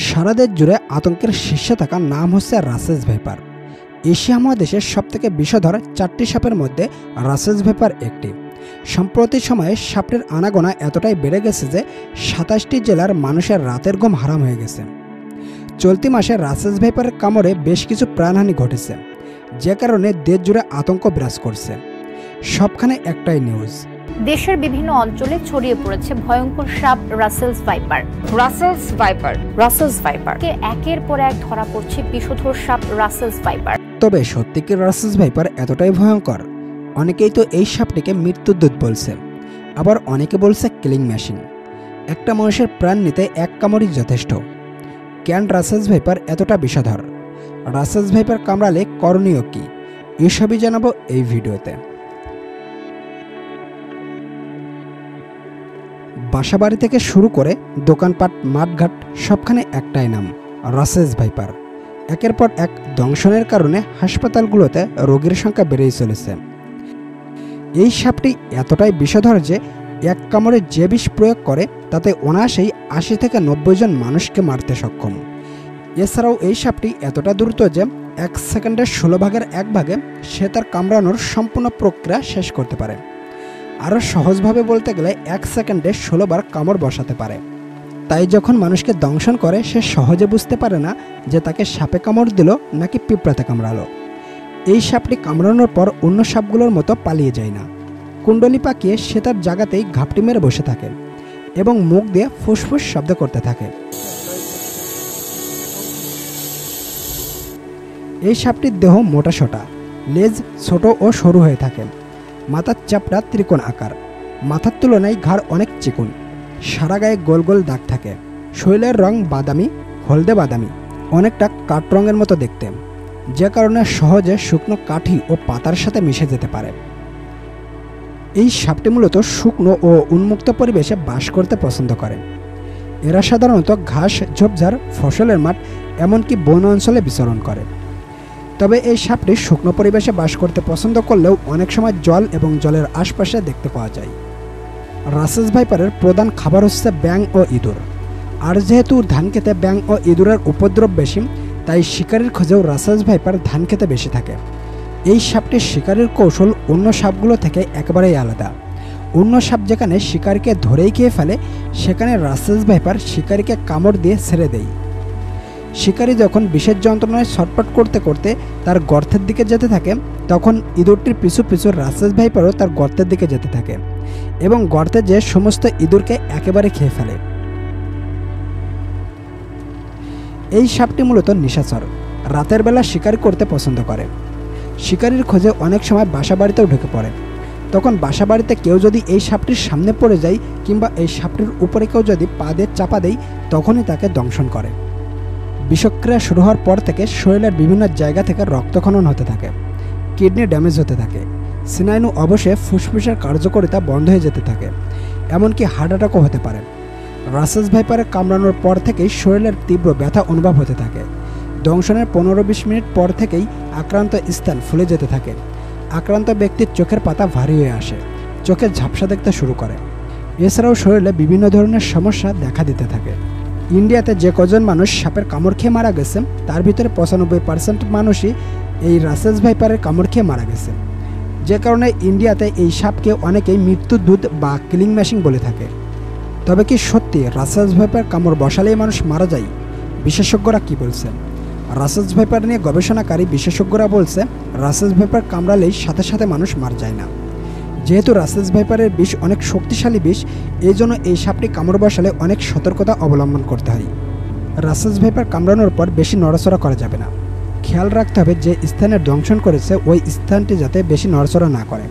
সারা দেশ জুড়ে আতঙ্কের শীর্ষে থাকা নাম হচ্ছে রাসেস ভাইপার। এশিয়া মহাদেশের সবথেকে বিষধর 4টি সাপের মধ্যে রাসেস ভাইপার একটি। সম্প্রতি সময়ে সাপটির আনাগোনা এতটাই বেড়ে গেছে যে 27টি জেলার মানুষের রাতের ঘুম হারাম হয়ে গেছে। চলতি মাসে রাসেস ভাইপারের কামড়ে বেশ কিছু প্রাণহানি ঘটেছে, যে কারণে দেশ জুড়ে আতঙ্ক বিরাজ করছে। সবখানে একটাই নিউজ, দেশের বিভিন্ন অঞ্চলে ছড়িয়ে পড়েছে ভয়ঙ্কর সাপ রাসেলস ভাইপার কে একের পর এক ধরা পড়ছে বিষধর সাপ রাসেলস ভাইপার। তবে সত্যি কি রাসেলস ভাইপার এতটাই ভয়ঙ্কর? অনেকেই তো এই সাপটিকে মৃত্যুর দূত বলছে, আবার অনেকে বলছে কিলিং মেশিন। একটা মানুষের প্রাণ নিতে এক কামড়ই যথেষ্ট। কেন রাসেলস ভাইপার এতটা বিষধর? রাসেলস ভাইপার কামড়ালে করণীয় কি, এসবই জানাবো এই ভিডিওতে। বাসাবাড়ি থেকে শুরু করে দোকানপাট, মাঠঘাট সবখানে একটাই নাম, রাসেলস ভাইপার। একের পর এক দংশনের কারণে হাসপাতালগুলোতে রোগীর সংখ্যা বেড়েই চলেছে। এই সাপটি এতটাই বিষধর যে এক কামড়ে যে বিষ প্রয়োগ করে তাতে অনায়াসেই 80 থেকে 90 জন মানুষকে মারতে সক্ষম। এছাড়াও এই সাপটি এতটা দ্রুত যে 1 সেকেন্ডের 16 ভাগের 1 ভাগে সে তার কামড়ানোর সম্পূর্ণ প্রক্রিয়া শেষ করতে পারে। আরও সহজভাবে বলতে গেলে 1 সেকেন্ডে 16 বার কামড় বসাতে পারে। তাই যখন মানুষকে দংশন করে সে সহজে বুঝতে পারে না যে তাকে সাপে কামড় দিল নাকি পিঁপড়াতে কামড়ালো। এই সাপটি কামড়ানোর পর অন্য সাপগুলোর মতো পালিয়ে যায় না। কুণ্ডলি পাকিয়ে সে তার জায়গাতেই ঘাপটি মেরে বসে থাকে এবং মুখ দিয়ে ফুসফুস শব্দ করতে থাকে। এই সাপটির দেহ মোটাসোটা, লেজ ছোট ও সরু হয়ে থাকে, মাথার চাপটা ত্রিকোণ আকার, মাথার তুলনায় ঘাড় অনেক চিকন, সারা গায়ে গোল গোল দাগ থাকে, শরীরের রং বাদামি, হলদে বাদামি, অনেকটা কাঠ রঙের মতো দেখতে, যে কারণে সহজে শুকনো কাঠি ও পাতার সাথে মিশে যেতে পারে। এই সাপটি মূলত শুকনো ও উন্মুক্ত পরিবেশে বাস করতে পছন্দ করে। এরা সাধারণত ঘাস, ঝোপঝাড়, ফসলের মাঠ এমনকি বন অঞ্চলে বিচরণ করে। তবে এই সাপটি শুকনো পরিবেশে বাস করতে পছন্দ করলেও অনেক সময় জল এবং জলের আশপাশে দেখতে পাওয়া যায়। রাসেলস ভাইপারের প্রধান খাবার হচ্ছে ব্যাঙ ও ইঁদুর। আর যেহেতু ধান খেতে ব্যাঙ ও ইঁদুরের উপদ্রব বেশি, তাই শিকারির খোঁজেও রাসেলস ভাইপার ধান খেতে বেশি থাকে। এই সাপটির শিকারের কৌশল অন্য সাপগুলো থেকে একেবারেই আলাদা। অন্য সাপ যেখানে শিকারকে ধরেই খেয়ে ফেলে, সেখানে রাসেলস ভাইপার শিকারীকে কামড় দিয়ে ছেড়ে দেয়। শিকারী যখন বিষের যন্ত্রণায় ছটফট করতে করতে তার গর্তের দিকে যেতে থাকে, তখন ইঁদুরটির পিছু পিছু রাসেলস ভাইপারও তার গর্তের দিকে যেতে থাকে এবং গর্তে যে সমস্ত ইঁদুরকে একেবারে খেয়ে ফেলে। এই সাপটি মূলত নিশাচর, রাতের বেলা শিকার করতে পছন্দ করে। শিকারীর খোঁজে অনেক সময় বাসা বাড়িতেও ঢুকে পড়ে। তখন বাসা বাড়িতে কেউ যদি এই সাপটির সামনে পড়ে যায় কিংবা এই সাপটির উপরে কেউ যদি পা দিয়ে চাপা দেয়, তখনই তাকে দংশন করে। বিষক্রিয়া শুরু হওয়ার পর থেকে শরীরের বিভিন্ন জায়গা থেকে রক্তক্ষরণ হতে থাকে, কিডনি ড্যামেজ হতে থাকে, স্নায়ু অবশ্যই ফুসফুসের কার্যকারিতা বন্ধ হয়ে যেতে থাকে, এমনকি হার্ট অ্যাটাকও হতে পারে। রাসেলস ভাইপারের কামড়ানোর পর থেকেই শরীরের তীব্র ব্যথা অনুভব হতে থাকে। দংশনের 15-20 মিনিট পর থেকেই আক্রান্ত স্থান ফুলে যেতে থাকে। আক্রান্ত ব্যক্তির চোখের পাতা ভারী হয়ে আসে, চোখে ঝাপসা দেখতে শুরু করে। এছাড়াও শরীরে বিভিন্ন ধরনের সমস্যা দেখা দিতে থাকে। ইন্ডিয়াতে যে কজন মানুষ সাপের কামড় খেয়ে মারা গেছে, তার ভিতরে 95% মানুষই এই রাসেলস ভাইপারের কামড় খেয়ে মারা গেছে। যে কারণে ইন্ডিয়াতে এই সাপকে অনেকেই মৃত্যুর দূত বা কিলিং মেশিন বলে থাকে। তবে কি সত্যি রাসেলস ভাইপার কামড় বসালেই মানুষ মারা যায়? বিশেষজ্ঞরা কি বলছে? রাসেলস ভাইপার নিয়ে গবেষণাকারী বিশেষজ্ঞরা বলছে রাসেলস ভাইপার কামড়ালেই সাথে সাথে মানুষ মারা যায় না। যেহেতু রাসেলস ভাইপারের বিষ অনেক শক্তিশালী বিষ, এই জন্য এই সাপটি কামড় বসালে অনেক সতর্কতা অবলম্বন করতে হয়। রাসেলস ভাইপার কামড়ানোর পর বেশি নড়াচড়া করা যাবে না। খেয়াল রাখতে হবে যে স্থানে দংশন করেছে ওই স্থানটি যাতে বেশি নড়াচড়া না করে।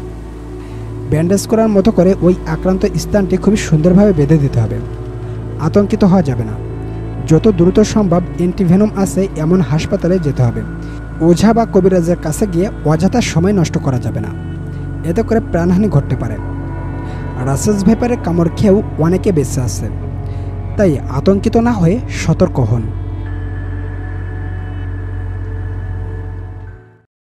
ব্যান্ডেজ করার মতো করে ওই আক্রান্ত স্থানটি খুবই সুন্দরভাবে বেঁধে দিতে হবে। আতঙ্কিত হওয়া যাবে না। যত দ্রুত সম্ভব অ্যান্টিভেনম আছে এমন হাসপাতালে যেতে হবে। ওঝা বা কবিরাজের কাছে গিয়ে অযথা সময় নষ্ট করা যাবে না, এতে করে প্রাণহানি ঘটতে পারে। রাসেলস ভাইপারের কামড় খেয়েও অনেকে বেঁচে আছে, তাই আতঙ্কিত না হয়ে সতর্ক হন।